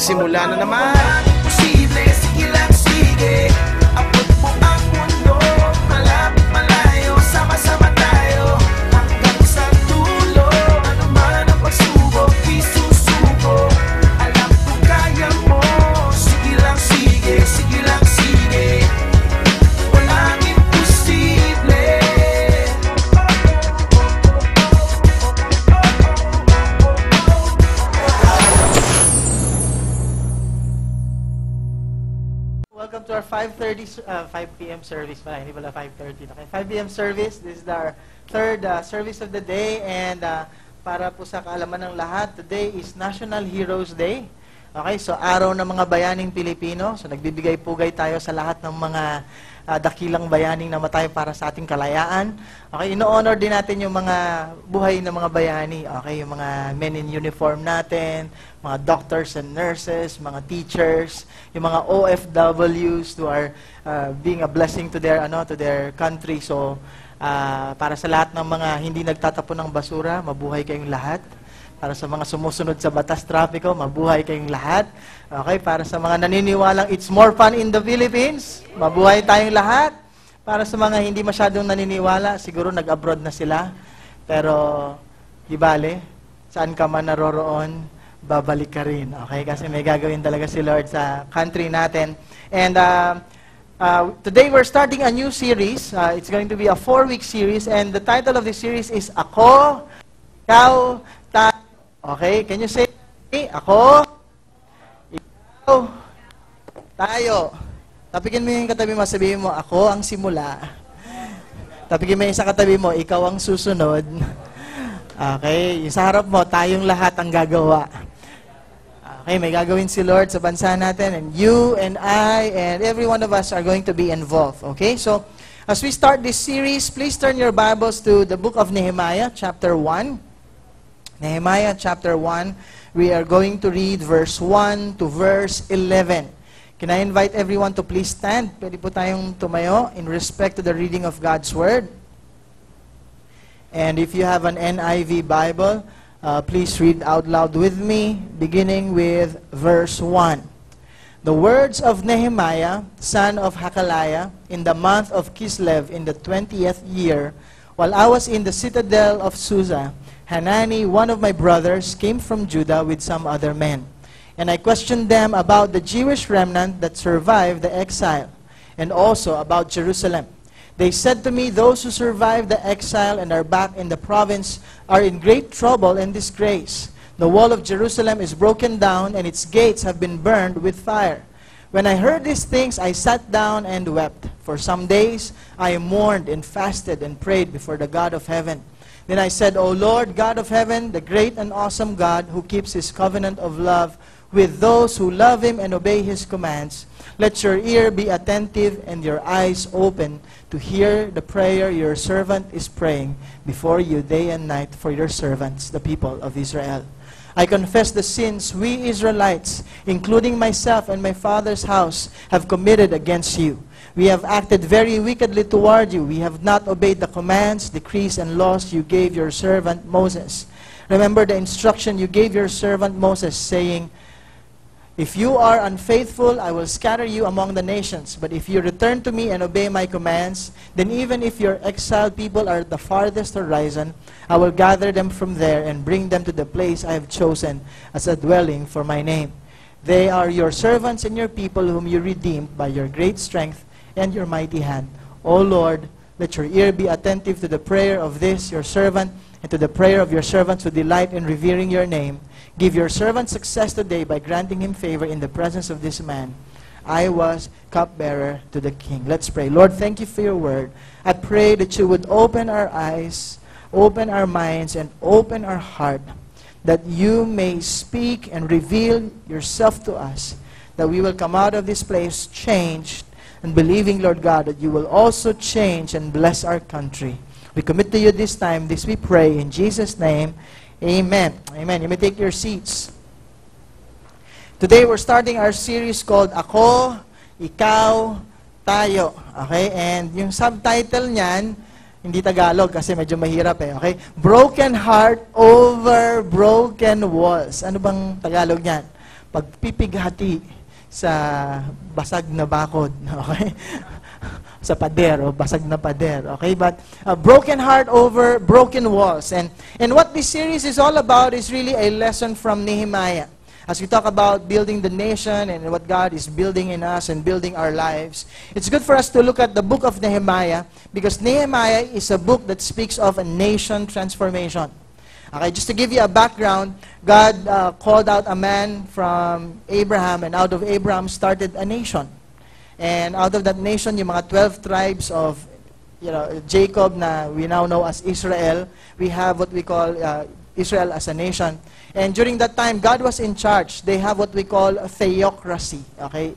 Simula na naman. Posible, sige lang, sige. Abot mo ang mundo, malapit malayo, sama-sama tayo hanggang sa dulo. Ano man ang pagsubok, isusuko. Alam ko kaya mo. Sige lang, sige, sige lang, sige. Walang imposible. Welcome to our 5 p.m. service. Hindi pala 5:30. Okay, 5 p.m. service. This is our third service of the day. And para po sa kaalaman ng lahat, today is National Heroes Day. Okay, so araw ng mga bayaning Pilipino. So nagbibigay pugay tayo sa lahat ng mga dakilang bayaning namatay para sa ating kalayaan. Okay, ino-honor din natin yung mga buhay ng mga bayani. Okay, yung mga men in uniform natin, mga doctors and nurses, mga teachers, yung mga OFWs who are being a blessing to their country. So para sa lahat ng mga hindi nagtatapon ng basura, mabuhay kayong lahat. Para sa mga sumusunod sa batas trapiko, mabuhay kayong lahat. Okay, para sa mga naniniwalang it's more fun in the Philippines, mabuhay tayong lahat. Para sa mga hindi masyadong naniniwala, siguro nag-abroad na sila. Pero, di bale, saan ka man naroroon, babalik ka rin. Okay, kasi may gagawin talaga si Lord sa country natin. And today we're starting a new series. It's going to be a 4-week series. And the title of the series is Ako, Ikaw, Tayo. Okay, can you say, ako, ikaw, tayo. Tapikin mo yung katabi mo, sabihin mo, ako ang simula. Tapikin mo yung sa katabi mo, ikaw ang susunod. Okay, yung sa harap mo, tayong lahat ang gagawa. Okay, may gagawin si Lord sa bansa natin, and you and I and every one of us are going to be involved. Okay, so as we start this series, please turn your Bibles to the book of Nehemiah, chapter 1. Nehemiah chapter 1, we are going to read verse 1 to verse 11. Can I invite everyone to please stand? Pwede po tayong tumayo in respect to the reading of God's Word. And if you have an NIV Bible, please read out loud with me, beginning with verse 1. The words of Nehemiah, son of Hakaliah, in the month of Kislev in the 20th year, while I was in the citadel of Susa, Hanani, one of my brothers, came from Judah with some other men. And I questioned them about the Jewish remnant that survived the exile, and also about Jerusalem. They said to me, those who survived the exile and are back in the province are in great trouble and disgrace. The wall of Jerusalem is broken down, and its gates have been burned with fire. When I heard these things, I sat down and wept. For some days I mourned and fasted and prayed before the God of heaven. Then I said, O Lord, God of heaven, the great and awesome God who keeps his covenant of love with those who love him and obey his commands, let your ear be attentive and your eyes open to hear the prayer your servant is praying before you day and night for your servants, the people of Israel. I confess the sins we Israelites, including myself and my father's house, have committed against you. We have acted very wickedly toward you. We have not obeyed the commands, decrees, and laws you gave your servant Moses. Remember the instruction you gave your servant Moses, saying, if you are unfaithful, I will scatter you among the nations. But if you return to me and obey my commands, then even if your exiled people are at the farthest horizon, I will gather them from there and bring them to the place I have chosen as a dwelling for my name. They are your servants and your people whom you redeemed by your great strength and your mighty hand. O Lord, let your ear be attentive to the prayer of this, your servant, and to the prayer of your servants who delight in revering your name. Give your servant success today by granting him favor in the presence of this man. I was cupbearer to the king. Let's pray. Lord, thank you for your word. I pray that you would open our eyes, open our minds, and open our heart, that you may speak and reveal yourself to us, that we will come out of this place changed, and believing, Lord God, that you will also change and bless our country. We commit to you this time. This we pray in Jesus' name. Amen. Amen. You may take your seats. Today, we're starting our series called Ako, Ikaw, Tayo. Okay? And yung subtitle niyan, Hindi Tagalog kasi medyo mahirap eh, okay? Broken heart over broken walls. Ano bang Tagalog niyan? Pagpipighati sa basag na bakod, okay? Sa pader, o basag na pader, okay? But a broken heart over broken walls. And what this series is all about is really a lesson from Nehemiah. As we talk about building the nation and what God is building in us and building our lives, it's good for us to look at the book of Nehemiah because Nehemiah is a book that speaks of a nation transformation. Okay, just to give you a background, God called out a man from Abraham, and out of Abraham started a nation. And out of that nation, yung mga 12 tribes of Jacob na we now know as Israel, we have what we call Israel as a nation. And during that time, God was in charge. They have what we call a theocracy. Okay?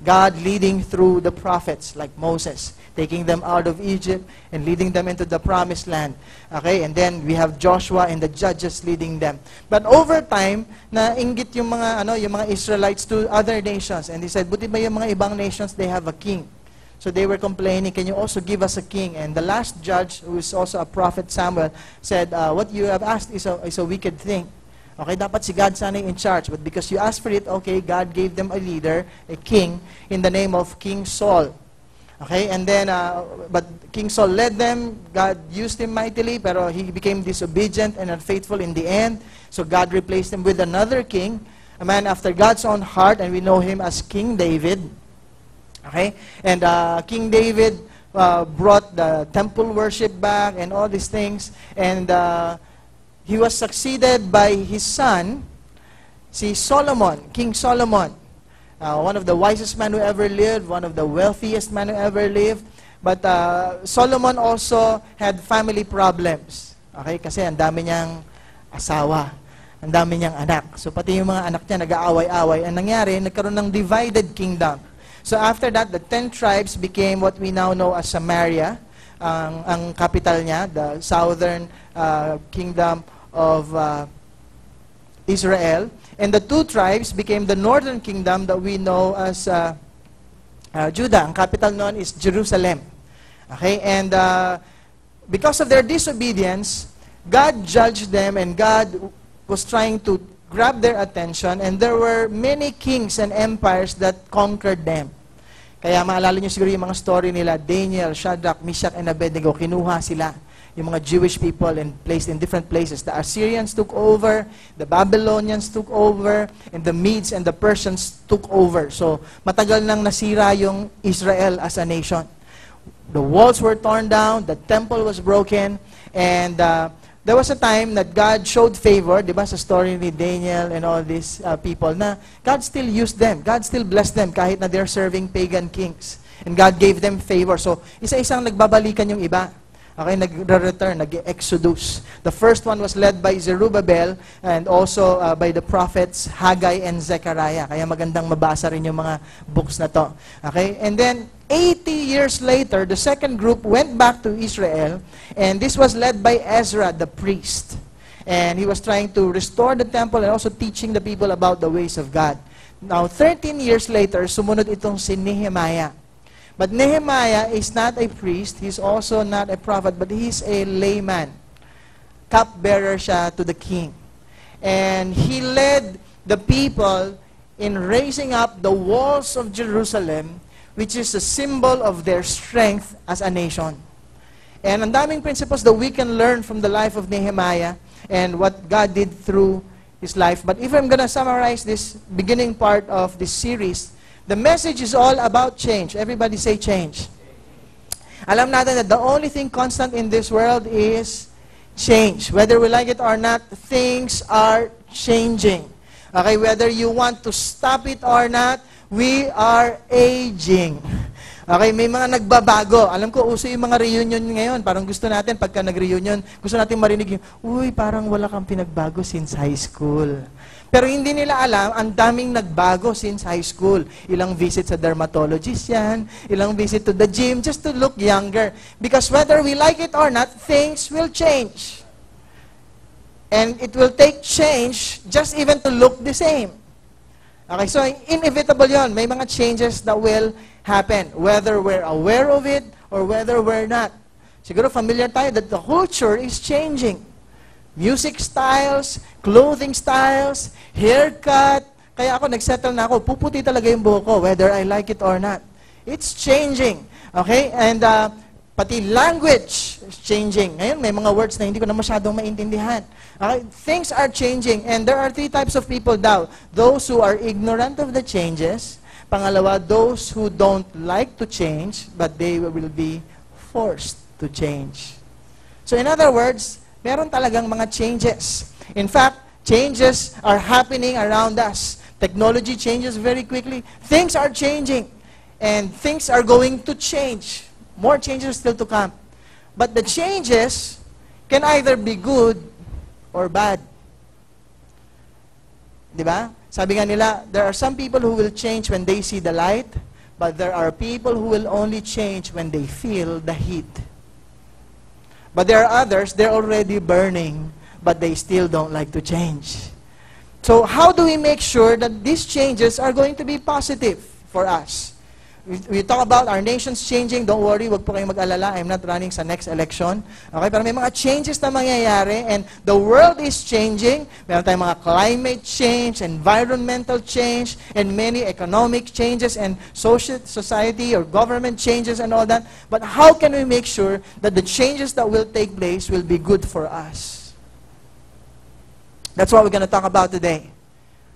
God leading through the prophets like Moses, taking them out of Egypt and leading them into the promised land. Okay? And then we have Joshua and the judges leading them. But over time, nainggit yung mga Israelites to other nations. And they said, buti ba yung mga ibang nations, they have a king. So they were complaining, can you also give us a king? And the last judge, who is also a prophet, Samuel, said, what you have asked is a wicked thing. Okay, dapat si God sana in charge. But because you asked for it, okay, God gave them a leader, a king, in the name of King Saul. Okay, and then, but King Saul led them. God used him mightily, pero he became disobedient and unfaithful in the end. So God replaced him with another king, a man after God's own heart, and we know him as King David. Okay, and King David brought the temple worship back and all these things, and he was succeeded by his son, si Solomon, King Solomon. One of the wisest men who ever lived, one of the wealthiest men who ever lived. But Solomon also had family problems. Okay? Kasi ang dami niyang asawa. Ang dami niyang anak. So pati yung mga anak niya nag-aaway-away. Ang nangyari, nagkaroon ng divided kingdom. So after that, the 10 tribes became what we now know as Samaria. Ang capital niya, the southern kingdom of Israel. And the 2 tribes became the northern kingdom that we know as Judah. Ang capital noon is Jerusalem. Okay? And because of their disobedience, God judged them and God was trying to grab their attention, and there were many kings and empires that conquered them. Kaya maalala niyo siguro yung mga story nila, Daniel, Shadrach, Meshach, and Abednego, kinuha sila. Yung mga Jewish people and placed in different places. The Assyrians took over, the Babylonians took over, and the Medes and the Persians took over. So, matagal nang nasira yung Israel as a nation. The walls were torn down, the temple was broken, and there was a time that God showed favor, di ba, sa story ni Daniel and all these people, na God still used them, God still blessed them kahit na they're serving pagan kings. And God gave them favor. So, isa-isang nagbabalikan yung iba. Okay, nag-return, nag-exodus. The first one was led by Zerubbabel and also by the prophets Haggai and Zechariah. Kaya magandang mabasa rin yung mga books na to. Okay, and then 80 years later, the second group went back to Israel, and this was led by Ezra, the priest. And he was trying to restore the temple and also teaching the people about the ways of God. Now, 13 years later, sumunod itong si Nehemiah. But Nehemiah is not a priest, he's also not a prophet, but he's a layman. Cupbearer siya to the king. And he led the people in raising up the walls of Jerusalem, which is a symbol of their strength as a nation. And ang daming principles that we can learn from the life of Nehemiah and what God did through his life. But if I'm going to summarize this beginning part of this series, the message is all about change. Everybody say change. Alam natin that the only thing constant in this world is change. Whether we like it or not, things are changing. Okay, whether you want to stop it or not, we are aging. Okay, may mga nagbabago. Alam ko, uso yung mga reunion ngayon. Parang gusto natin, pagka nag-reunion, gusto natin marinig yung, uy, parang wala kang pinagbago since high school. Pero hindi nila alam, ang daming nagbago since high school. Ilang visit sa dermatologist yan, ilang visit to the gym just to look younger. Because whether we like it or not, things will change. And it will take change just even to look the same. Okay, so inevitable yon. May mga changes that will happen, whether we're aware of it or whether we're not. siguro familiar tayo that the culture is changing. Music styles, clothing styles, haircut. Kaya ako, nagsettle na ako, puputi talaga yung buhok ko, whether I like it or not. It's changing. Okay? And pati language is changing. Ngayon, may mga words na hindi ko na masyadong maintindihan. Okay? Things are changing. And there are three types of people daw. Those who are ignorant of the changes. Pangalawa, those who don't like to change, but they will be forced to change. So in other words, meron talagang mga changes. In fact, changes are happening around us. Technology changes very quickly. Things are changing. And things are going to change. More changes still to come. But the changes can either be good or bad. Diba? Sabi nga nila, there are some people who will change when they see the light, but there are people who will only change when they feel the heat. But there are others, they're already burning, but they still don't like to change. So how do we make sure that these changes are going to be positive for us? We talk about our nations changing. Don't worry, wag po kayong mag-alala. I'm not running sa next election. Okay, pero may mga changes na mangyayari and the world is changing. Meron tayong mga climate change, environmental change, and many economic changes and society or government changes and all that. But how can we make sure that the changes that will take place will be good for us? That's what we're going to talk about today.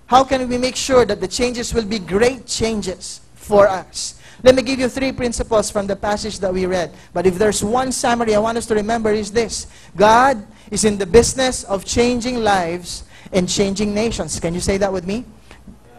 How can we make sure that the changes will be great changes for us? Let me give you three principles from the passage that we read. But if there's one summary I want us to remember is this. God is in the business of changing lives and changing nations. Can you say that with me?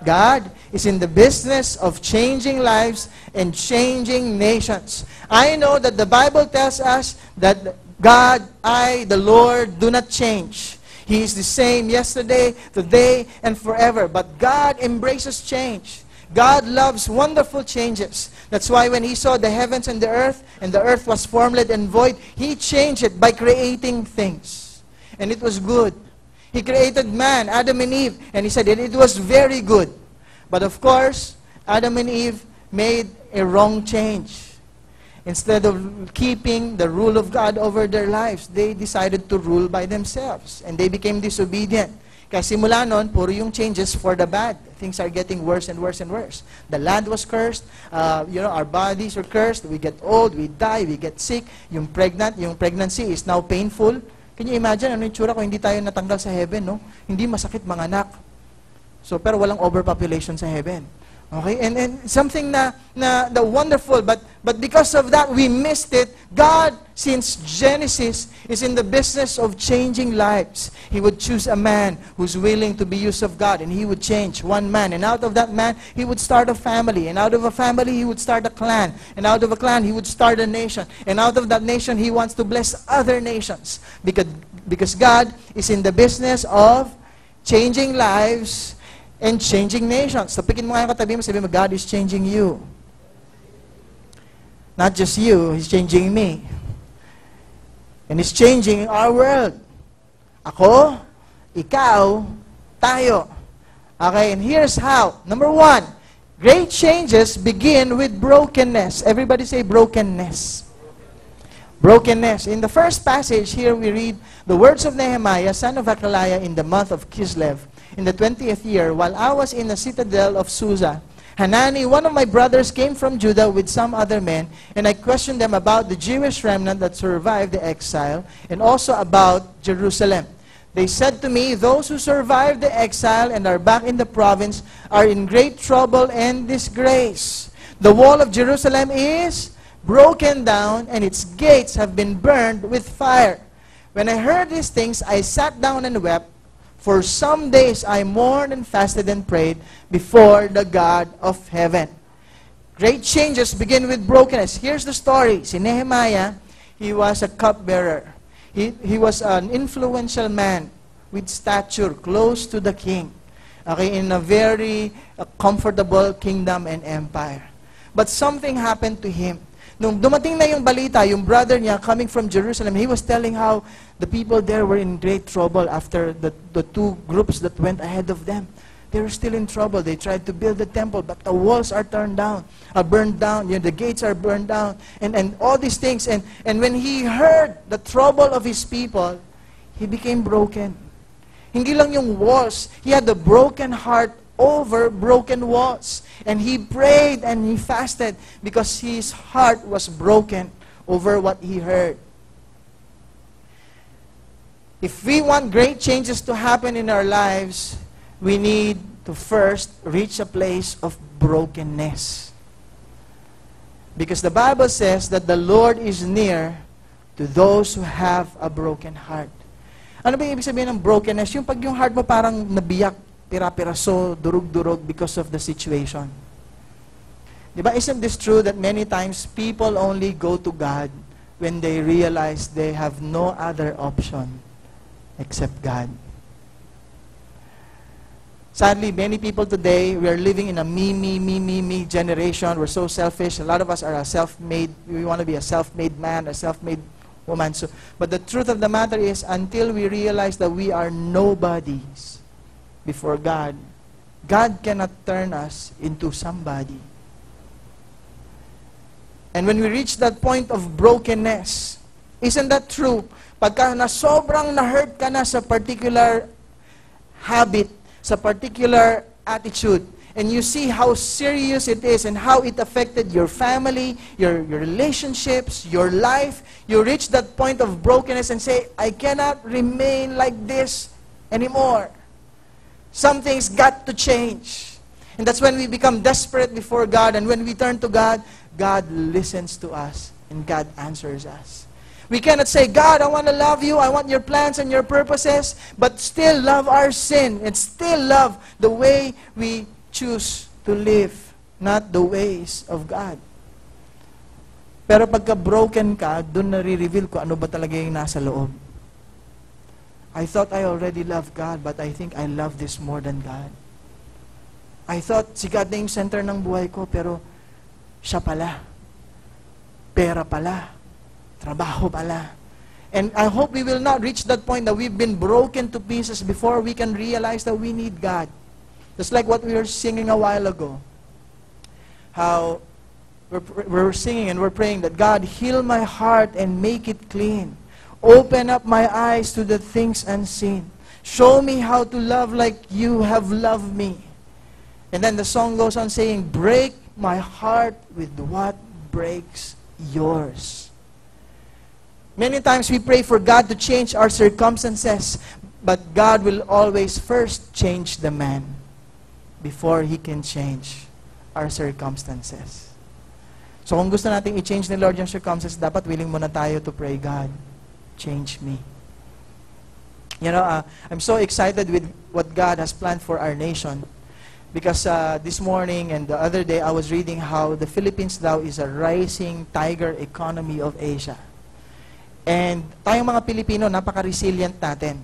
God is in the business of changing lives and changing nations. I know that the Bible tells us that God, the Lord, do not change. He is the same yesterday, today, and forever. But God embraces change. God loves wonderful changes. That's why when He saw the heavens and the earth was formless and void, He changed it by creating things. And it was good. He created man, Adam and Eve, and He said it was very good. But of course, Adam and Eve made a wrong change. Instead of keeping the rule of God over their lives, they decided to rule by themselves. And they became disobedient. Kaya simula nun, puro yung changes for the bad. Things are getting worse and worse and worse. The land was cursed. Our bodies are cursed. We get old, we die, we get sick. Yung pregnancy is now painful. Can you imagine ano yung tsura kung hindi tayo natanggal sa heaven, no? Hindi masakit manganak. So, pero walang overpopulation sa heaven. Okay? And something na wonderful, but because of that, we missed it. God, since Genesis, is in the business of changing lives. He would choose a man who's willing to be used of God, and He would change one man. And out of that man, He would start a family. And out of a family, He would start a clan. And out of a clan, He would start a nation. And out of that nation, He wants to bless other nations. Because God is in the business of changing lives and changing nations. Tapikin mo nga yung katabi mo, sabi mo, God is changing you. Not just you, He's changing me. And He's changing our world. Ako, ikaw, tayo. Okay, and here's how. Number one, great changes begin with brokenness. Everybody say brokenness. Brokenness. In the first passage here, we read the words of Nehemiah, son of Hakaliah, in the month of Kislev, in the 20th year, while I was in the citadel of Susa. Hanani, one of my brothers, came from Judah with some other men, and I questioned them about the Jewish remnant that survived the exile, and also about Jerusalem. They said to me, those who survived the exile and are back in the province are in great trouble and disgrace. The wall of Jerusalem is broken down, and its gates have been burned with fire. When I heard these things, I sat down and wept. For some days I mourned and fasted and prayed before the God of heaven. Great changes begin with brokenness. Here's the story. Si Nehemiah, he was a cupbearer. He was an influential man with stature close to the king. Okay, in a very comfortable kingdom and empire. But something happened to him. Nung dumating na yung balita, yung brother niya coming from Jerusalem, he was telling how the people there were in great trouble after the two groups that went ahead of them. They were still in trouble. They tried to build the temple, but the walls are burned down. The gates are burned down, and all these things. And when he heard the trouble of his people, he became broken. Hindi lang yung walls. He had a broken heart over broken walls. And he prayed and he fasted because his heart was broken over what he heard. If we want great changes to happen in our lives, we need to first reach a place of brokenness. Because the Bible says that the Lord is near to those who have a broken heart. Ano ba yung ibig sabihin ng brokenness? Yung pag yung heart mo parang nabiyak, pira-piraso, durug-durug because of the situation. Diba? Isn't this true that many times people only go to God when they realize they have no other option except God? Sadly, many people today, we are living in a me generation. We're so selfish. A lot of us are a self-made, we want to be a self-made man, a self-made woman. But the truth of the matter is, until we realize that we are nobodies before God, God cannot turn us into somebody. And when we reach that point of brokenness, isn't that true? Pagka na sobrang na-hurt ka na sa particular habit, sa particular attitude, and you see how serious it is and how it affected your family, your relationships, your life, you reach that point of brokenness and say, I cannot remain like this anymore. Something's got to change. And that's when we become desperate before God, and when we turn to God, God listens to us and God answers us. We cannot say, God, I want to love you, I want your plans and your purposes, but still love our sin and still love the way we choose to live, not the ways of God. Pero pagka broken ka, doon nare-reveal ko ano ba talaga yung nasa loob. I thought I already love God, but I think I love this more than God. I thought si God na yung center ng buhay ko, pero siya pala. Pera pala. Trabaho pala. And I hope we will not reach that point that we've been broken to pieces before we can realize that we need God. Just like what we were singing a while ago. How we're singing and we're praying that God, heal my heart and make it clean. Open up my eyes to the things unseen. Show me how to love like you have loved me. And then the song goes on saying, break my heart with what breaks yours. Many times we pray for God to change our circumstances, but God will always first change the man before He can change our circumstances. So kung gusto natin i-change ni Lord yung circumstances, dapat willing muna tayo to pray, God, change me. You know, I'm so excited with what God has planned for our nation. Because this morning and the other day, I was reading how the Philippines daw is a rising tiger economy of Asia. And tayong mga Pilipino, napaka-resilient natin.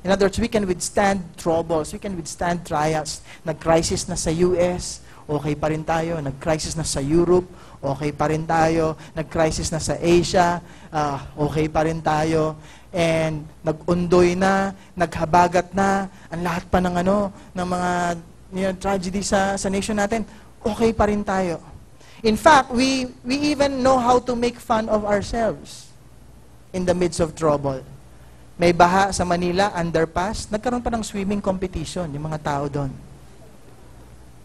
In other words, we can withstand troubles, we can withstand trials. Nag-crisis na sa US, okay pa rin tayo. Nag-crisis na sa Europe, okay pa rin tayo. Nag-crisis na sa Asia, okay pa rin tayo. And nag-undoy na, naghabagat na, ang lahat pa ng mga tragedy sa nation natin, okay pa rin tayo. In fact, we even know how to make fun of ourselves in the midst of trouble. May baha sa Manila, underpass, nagkaroon pa ng swimming competition, yung mga tao doon.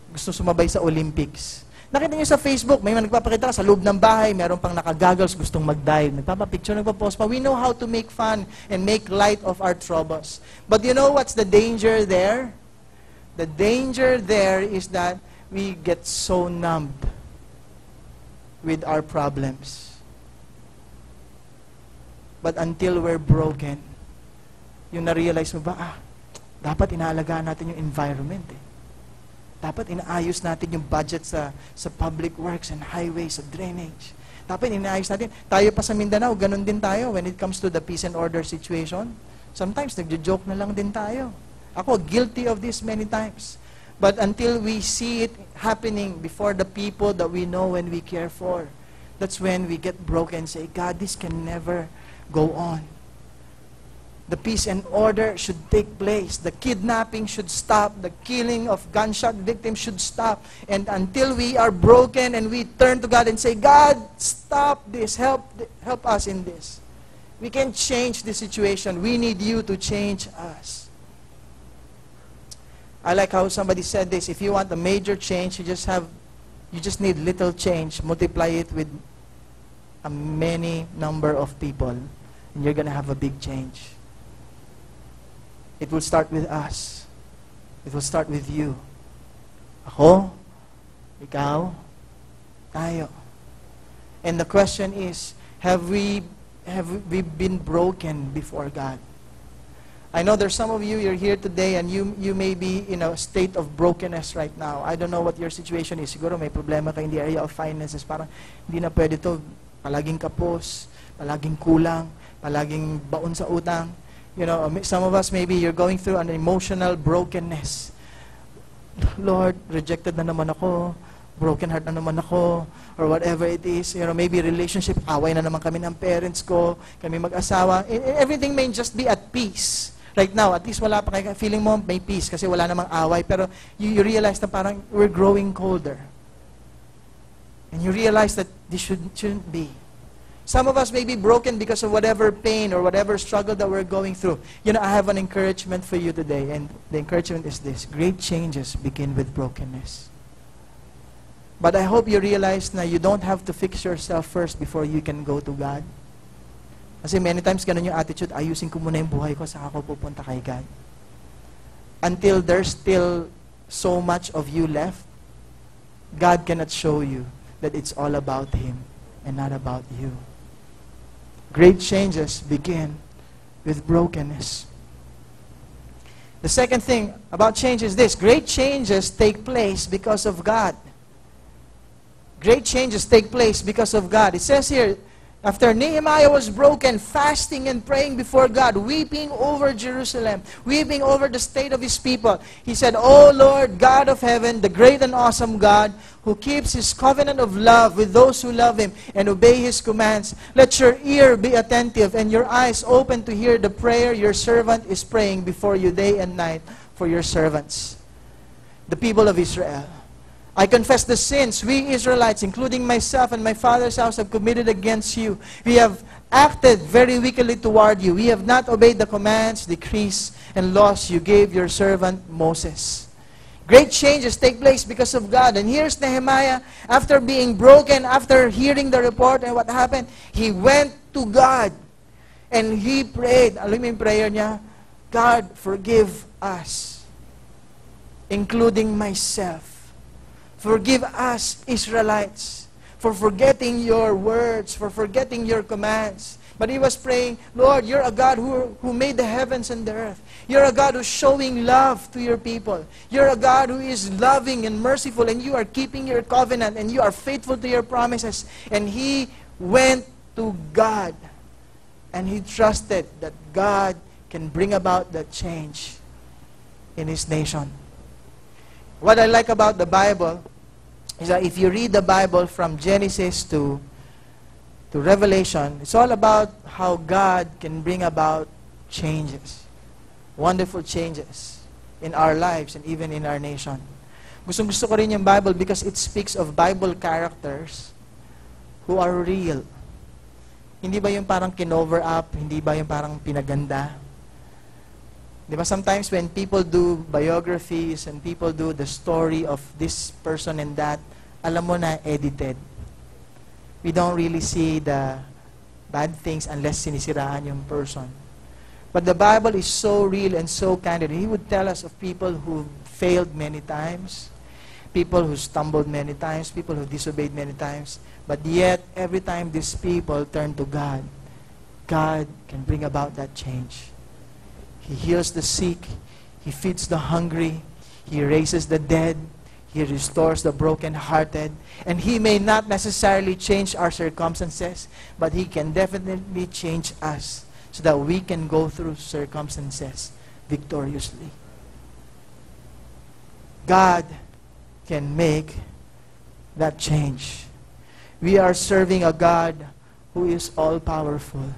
Gusto sumabay sa Olympics. Nakita niyo sa Facebook, may mga nagpapakita sa loob ng bahay, meron pang naka-goggles, gustong mag-dive, nagpapapicture, nagpapost pa. We know how to make fun and make light of our troubles. But you know what's the danger there? The danger there is that we get so numb with our problems. But until we're broken, yung na-realize mo ba, dapat inaalagaan natin yung environment eh. Dapat inaayos natin yung budget sa public works and highways, sa drainage. Dapat inaayos natin. Tayo pa sa Mindanao, ganun din tayo when it comes to the peace and order situation. Sometimes, nagjo-joke na lang din tayo. Ako, guilty of this many times. But until we see it happening before the people that we know and we care for, that's when we get broken and say, God, this can never go on. The peace and order should take place. The kidnapping should stop. The killing of gunshot victims should stop. And until we are broken and we turn to God and say, God, stop this. Help us in this. We can change the situation. We need you to change us. I like how somebody said this. If you want a major change, you just need little change. Multiply it with a many number of people. And you're going to have a big change. It will start with us. It will start with you. Ako, ikaw, tayo. And the question is, have we been broken before God? I know there's some of you, you're here today and you may be in a state of brokenness right now. I don't know what your situation is. Siguro may problema ka in the area of finances. Parang hindi na pwede to. Palaging kapos, palaging kulang, palaging baon sa utang. You know, some of us maybe you're going through an emotional brokenness. Lord, rejected na naman ako. Broken heart na naman ako. Or whatever it is. You know, maybe relationship, away na naman kami ng parents ko, kami mag-asawa. Everything may just be at peace. Right now, at least wala pa kayo, feeling mo may peace kasi wala namang away. Pero you realize na parang we're growing colder. And you realize that this shouldn't be. Some of us may be broken because of whatever pain or whatever struggle that we're going through. You know, I have an encouragement for you today. And the encouragement is this. Great changes begin with brokenness. But I hope you realize na you don't have to fix yourself first before you can go to God. Kasi many times ganun yung attitude, ayusin ko muna yung buhay ko, saka ako pupunta kay God. Until there's still so much of you left, God cannot show you that it's all about Him and not about you. Great changes begin with brokenness. The second thing about change is this. Great changes take place because of God. Great changes take place because of God. It says here, after Nehemiah was broken, fasting and praying before God, weeping over Jerusalem, weeping over the state of His people, he said, O Lord, God of heaven, the great and awesome God, who keeps His covenant of love with those who love Him and obey His commands, let your ear be attentive and your eyes open to hear the prayer your servant is praying before you day and night for your servants, the people of Israel. I confess the sins we Israelites, including myself and my father's house, have committed against you. We have acted very wickedly toward you. We have not obeyed the commands, decrees, and laws you gave your servant Moses. Great changes take place because of God. And here's Nehemiah, after being broken, after hearing the report and what happened, he went to God and he prayed. Alam mo yung prayer niya? God, forgive us, including myself. Forgive us, Israelites, for forgetting your words, for forgetting your commands. But he was praying, Lord, you're a God who made the heavens and the earth. You're a God who's showing love to your people. You're a God who is loving and merciful, and you are keeping your covenant, and you are faithful to your promises. And he went to God, and he trusted that God can bring about that change in his nation. What I like about the Bible is that if you read the Bible from Genesis to Revelation, it's all about how God can bring about changes, wonderful changes in our lives and even in our nation. Gustong-gusto ko rin yung Bible because it speaks of Bible characters who are real. Hindi ba yung parang kinover up, hindi ba yung parang pinaganda? Di ba sometimes when people do biographies and people do the story of this person and that, alam mo na edited. We don't really see the bad things unless sinisiraan yung person. But the Bible is so real and so candid. He would tell us of people who failed many times, people who stumbled many times, people who disobeyed many times. But yet, every time these people turn to God, God can bring about that change. He heals the sick. He feeds the hungry. He raises the dead. He restores the brokenhearted. And He may not necessarily change our circumstances, but He can definitely change us so that we can go through circumstances victoriously. God can make that change. We are serving a God who is all-powerful,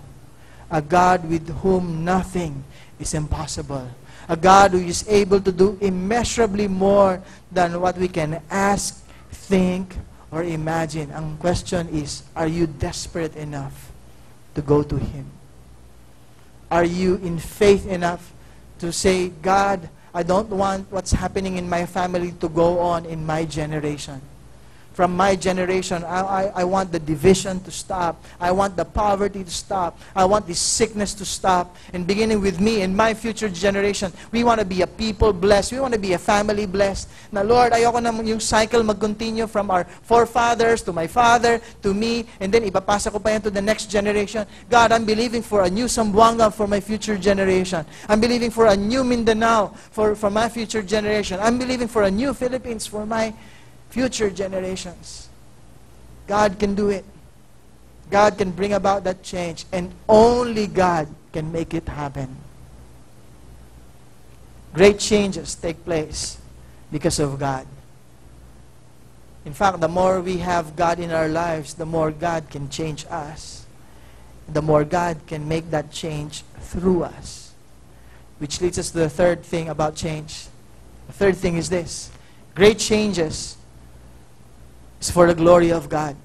a God with whom nothing is impossible. A God who is able to do immeasurably more than what we can ask, think, or imagine. Ang question is, are you desperate enough to go to Him? Are you in faith enough to say, God, I don't want what's happening in my family to go on in my generation. From my generation, I want the division to stop. I want the poverty to stop. I want this sickness to stop. And beginning with me and my future generation, we want to be a people blessed. We want to be a family blessed. Na Lord, ayoko na yung cycle mag-continue from our forefathers to my father to me, and then ipapasa ko pa yan to the next generation. God, I'm believing for a new Zamboanga for my future generation. I'm believing for a new Mindanao for my future generation. I'm believing for a new Philippines for my future generations. God can do it. God can bring about that change, and only God can make it happen. Great changes take place because of God. In fact, the more we have God in our lives, the more God can change us. The more God can make that change through us. Which leads us to the third thing about change. The third thing is this: great changes is for the glory of God.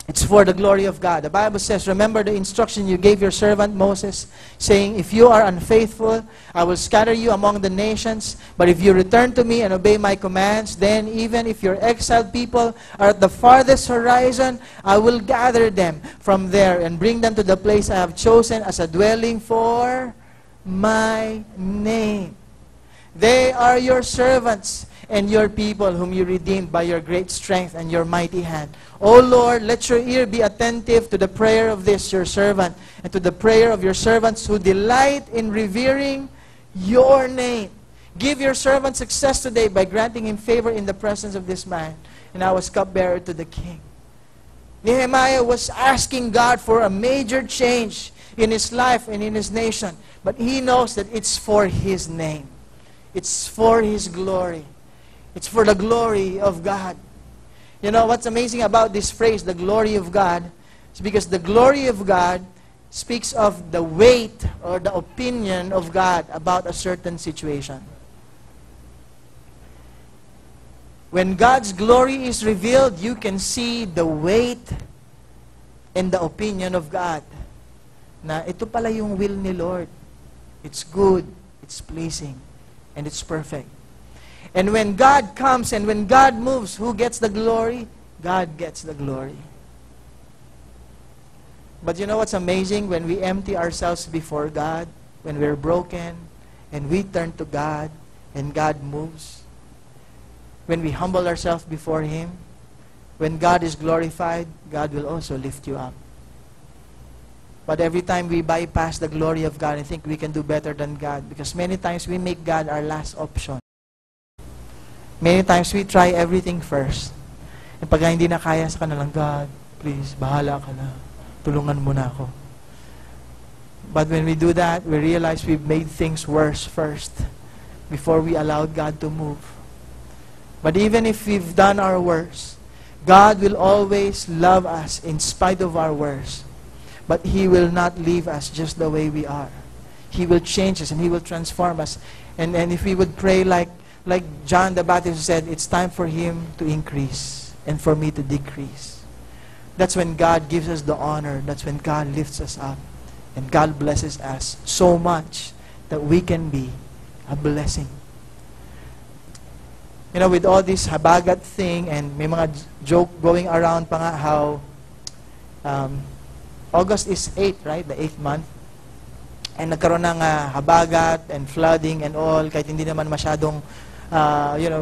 It's for the glory of God. The Bible says, remember the instruction you gave your servant Moses, saying, if you are unfaithful, I will scatter you among the nations. But if you return to me and obey my commands, then even if your exiled people are at the farthest horizon, I will gather them from there and bring them to the place I have chosen as a dwelling for my name. They are your servants and your people whom you redeemed by your great strength and your mighty hand. O Lord, let your ear be attentive to the prayer of this your servant, and to the prayer of your servants who delight in revering your name. Give your servant success today by granting him favor in the presence of this man, and I was cupbearer to the king. Nehemiah was asking God for a major change in his life and in his nation, but he knows that it's for his name. It's for his glory. It's for the glory of God. You know, what's amazing about this phrase, the glory of God, is because the glory of God speaks of the weight or the opinion of God about a certain situation. When God's glory is revealed, you can see the weight and the opinion of God. Na ito pala yung will ni Lord. It's good, it's pleasing, and it's perfect. And when God comes and when God moves, who gets the glory? God gets the glory. But you know what's amazing? When we empty ourselves before God, when we're broken, and we turn to God, and God moves, when we humble ourselves before Him, when God is glorified, God will also lift you up. But every time we bypass the glory of God and think we can do better than God, because many times we make God our last option. Many times we try everything first. And pag hindi na kaya, sa kanalang, God, please, bahala ka na. Tulungan mo na ako. But when we do that, we realize we've made things worse first before we allowed God to move. But even if we've done our worst, God will always love us in spite of our worst. But He will not leave us just the way we are. He will change us and He will transform us. And if we would pray like John the Baptist said, it's time for Him to increase and for me to decrease. That's when God gives us the honor. That's when God lifts us up. And God blesses us so much that we can be a blessing. You know, with all this habagat thing, and may mga joke going around pa nga how August is 8, right? The 8th month. And nagkaroon ng habagat and flooding and all, kahit hindi naman masyadong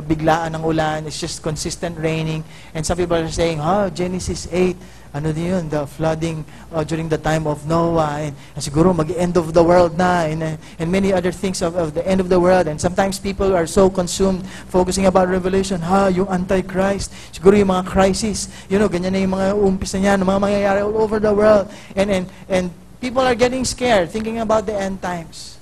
biglaan ng ulan. It's just consistent raining. And some people are saying, Genesis 8, ano din yun, the flooding during the time of Noah, and siguro mag-end of the world na, and many other things of the end of the world. And sometimes people are so consumed focusing about Revelation, yung Antichrist, siguro yung mga crisis, ganyan na yung mga umpisa niyan, mga mangyayari all over the world. And people are getting scared, thinking about the end times.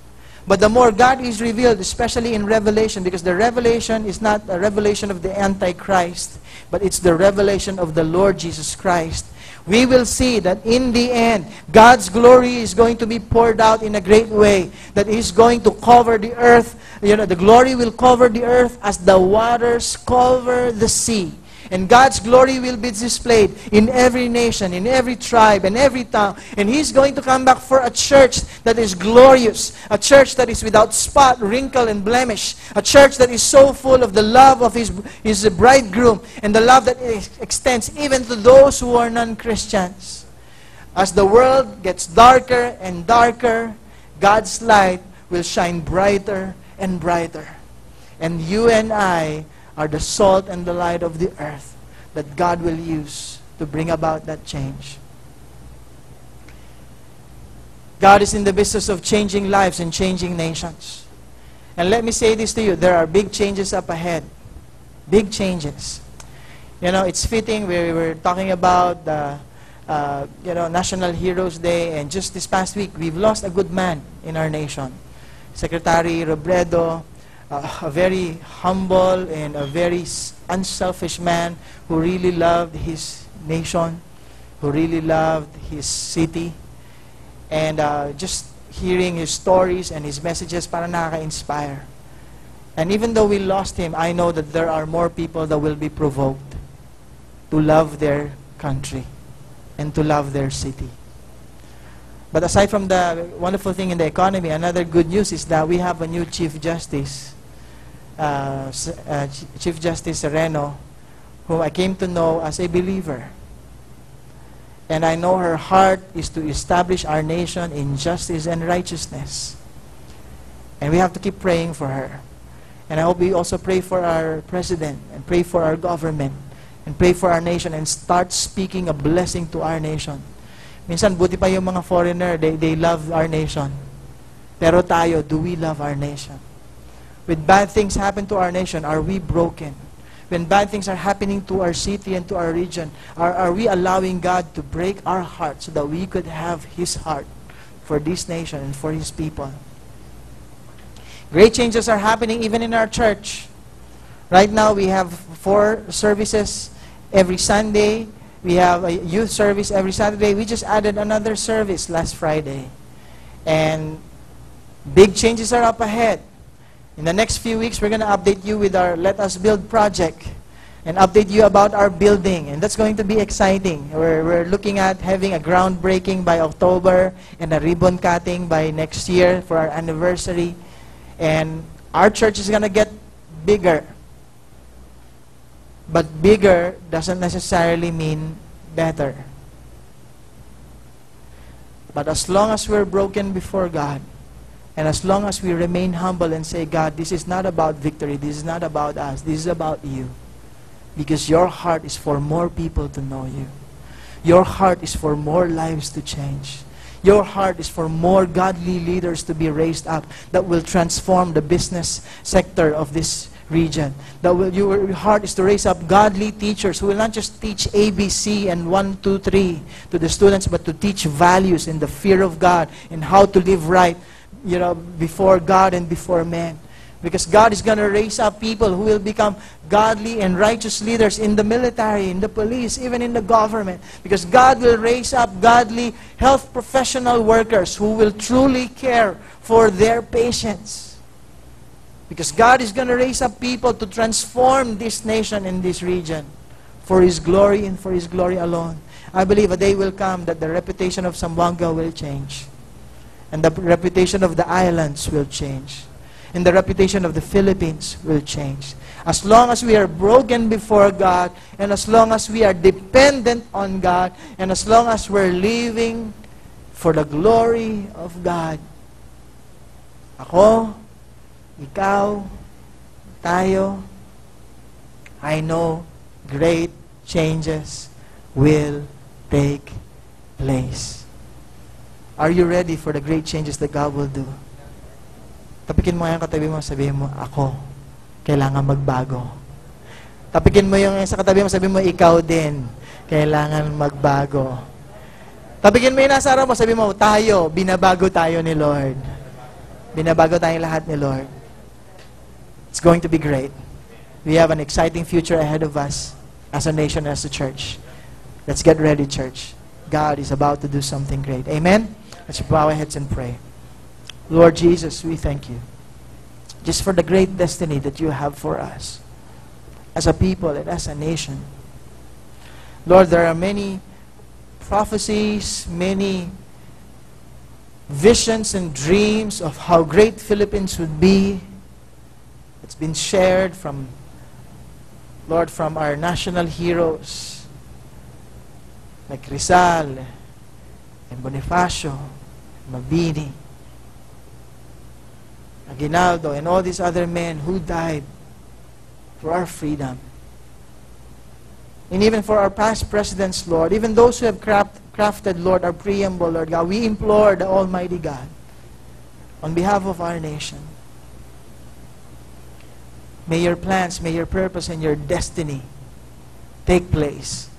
But the more God is revealed, especially in Revelation, because the revelation is not a revelation of the Antichrist, but it's the revelation of the Lord Jesus Christ. we will see that in the end, God's glory is going to be poured out in a great way, that He's going to cover the earth. The glory will cover the earth as the waters cover the sea. And God's glory will be displayed in every nation, in every tribe, and every town. And He's going to come back for a church that is glorious, a church that is without spot, wrinkle, and blemish, a church that is so full of the love of His bridegroom, and the love that extends even to those who are non-Christians. As the world gets darker and darker, God's light will shine brighter and brighter. And you and I are the salt and the light of the earth that God will use to bring about that change. God is in the business of changing lives and changing nations. And let me say this to you, there are big changes up ahead. Big changes. It's fitting, we were talking about the National Heroes Day, and just this past week, we've lost a good man in our nation. Secretary Robredo, a very humble and a very unselfish man who really loved his nation, who really loved his city. And just hearing his stories and his messages, parang nakaka-inspire. And even though we lost him, I know that there are more people that will be provoked to love their country and to love their city. But aside from the wonderful thing in the economy, another good news is that we have a new Chief Justice, Chief Justice Sereno, whom I came to know as a believer. And I know her heart is to establish our nation in justice and righteousness. And we have to keep praying for her. And I hope we also pray for our president, and pray for our government, and pray for our nation, and start speaking a blessing to our nation. Minsan, buti pa yung mga foreigner, they love our nation. Pero tayo, do we love our nation? When bad things happen to our nation, are we broken? When bad things are happening to our city and to our region, are we allowing God to break our heart so that we could have His heart for this nation and for His people? Great changes are happening even in our church. Right now, we have 4 services every Sunday. We have a youth service every Saturday. We just added another service last Friday. And big changes are up ahead. In the next few weeks, we're going to update you with our Let Us Build project and update you about our building. And that's going to be exciting. We're looking at having a groundbreaking by October and a ribbon cutting by next year for our anniversary. And our church is going to get bigger. But bigger doesn't necessarily mean better. But as long as we're broken before God, and as long as we remain humble and say, God, this is not about victory, this is not about us, this is about you. Because your heart is for more people to know you. Your heart is for more lives to change. Your heart is for more godly leaders to be raised up that will transform the business sector of this region. Your heart is to raise up godly teachers who will not just teach ABC and 1, 2, 3 to the students, but to teach values in the fear of God and how to live right, before God and before men. Because God is going to raise up people who will become godly and righteous leaders in the military, in the police, even in the government. Because God will raise up godly health professional workers who will truly care for their patients. Because God is going to raise up people to transform this nation and this region for His glory and for His glory alone. I believe a day will come that the reputation of Zamboanga will change. And the reputation of the islands will change. And the reputation of the Philippines will change. As long as we are broken before God, and as long as we are dependent on God, and as long as we're living for the glory of God. Ako, ikaw, tayo, I know great changes will take place. Are you ready for the great changes that God will do? Tapikin mo yung katabi mo, sabihin mo, ako, kailangan magbago. Tapikin mo yung sa katabi mo, sabihin mo, ikaw din, kailangan magbago. Tapikin mo yung nasa araw mo, sabihin mo, tayo, binabago tayo ni Lord. Binabago tayong lahat ni Lord. It's going to be great. We have an exciting future ahead of us as a nation, as a church. Let's get ready, church. God is about to do something great. Amen? Let's bow our heads and pray. Lord Jesus, we thank you just for the great destiny that you have for us as a people and as a nation. Lord, there are many prophecies, many visions and dreams of how great Philippines would be. It's been shared from, Lord, from our national heroes like Rizal and Bonifacio, Mabini, Aguinaldo, and all these other men who died for our freedom. And even for our past presidents, Lord, even those who have crafted, Lord, our preamble, Lord God, we implore the Almighty God on behalf of our nation. May your plans, may your purpose, and your destiny take place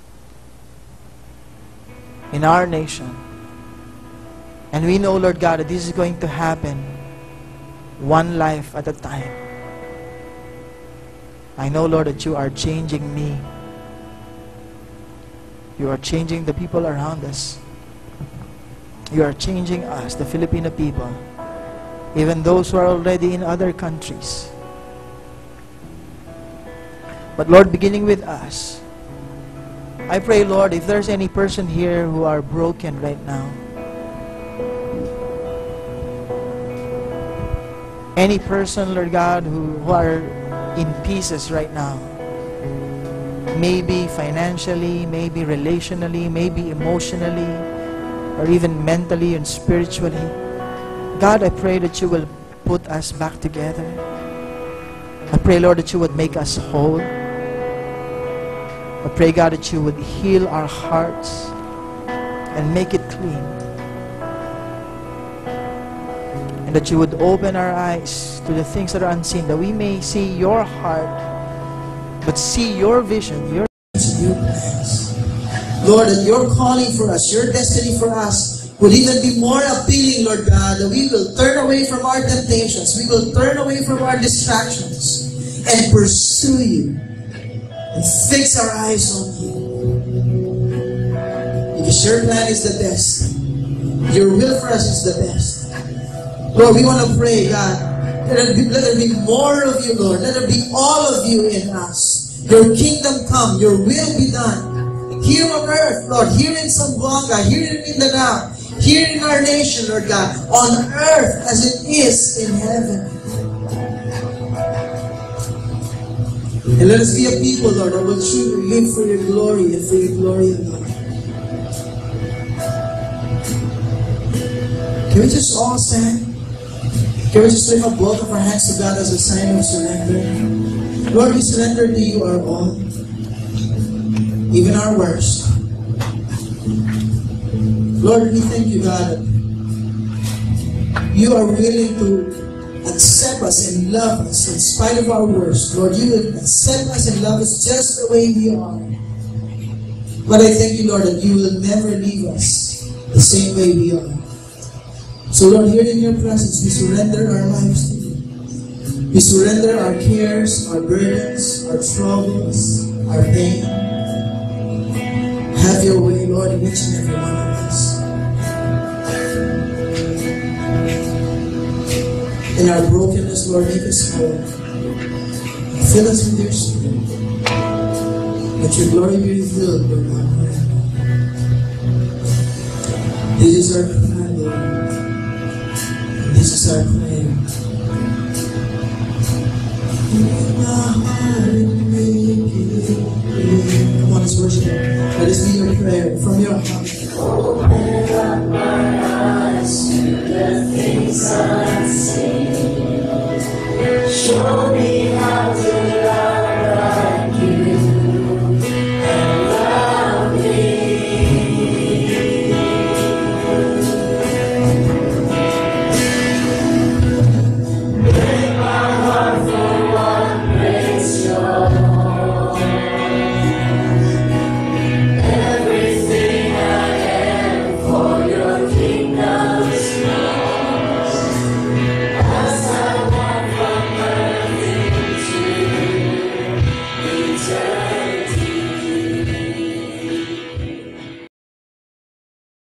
in our nation. And we know, Lord God, that this is going to happen one life at a time. I know, Lord, that you are changing me. You are changing the people around us. You are changing us, the Filipino people, even those who are already in other countries. But Lord, beginning with us, I pray, Lord, if there's any person here who are broken right now, any person, Lord God, who are in pieces right now, maybe financially, maybe relationally, maybe emotionally, or even mentally and spiritually, God, I pray that you will put us back together. I pray, Lord, that you would make us whole. I pray, God, that you would heal our hearts and make it clean. And that you would open our eyes to the things that are unseen, that we may see your heart, but see your vision, your plans. Lord, that your calling for us, your destiny for us, will even be more appealing, Lord God, that we will turn away from our temptations, we will turn away from our distractions, and pursue you, and fix our eyes on you. Because your plan is the best. Your will for us is the best. Lord, we want to pray, God, let there be more of you, Lord. Let there be all of you in us. Your kingdom come, your will be done. Here on earth, Lord, here in Zamboanga, here in Mindanao, here in our nation, Lord God, on earth as it is in heaven. And let us be a people, Lord, that will truly live for your glory and for your glory alone. Can we just all stand? Can we just lift up both of our hands to God as a sign of surrender? Lord, we surrender to you our all, even our worst. Lord, we thank you, God, that you are willing to accept us and love us in spite of our worst. Lord, you will accept us and love us just the way we are. But I thank you, Lord, that you will never leave us the same way we are. So Lord, here in your presence, we surrender our lives to you. We surrender our cares, our burdens, our troubles, our pain. Have your way, Lord, in each and every one of us. In our brokenness, Lord, make us whole. Fill us with your spirit. Let your glory be revealed, Lord God. This is our cry, Lord. This is our prayer. In my heart, make it clear. Come on, let's worship. Let us be your prayer from your heart.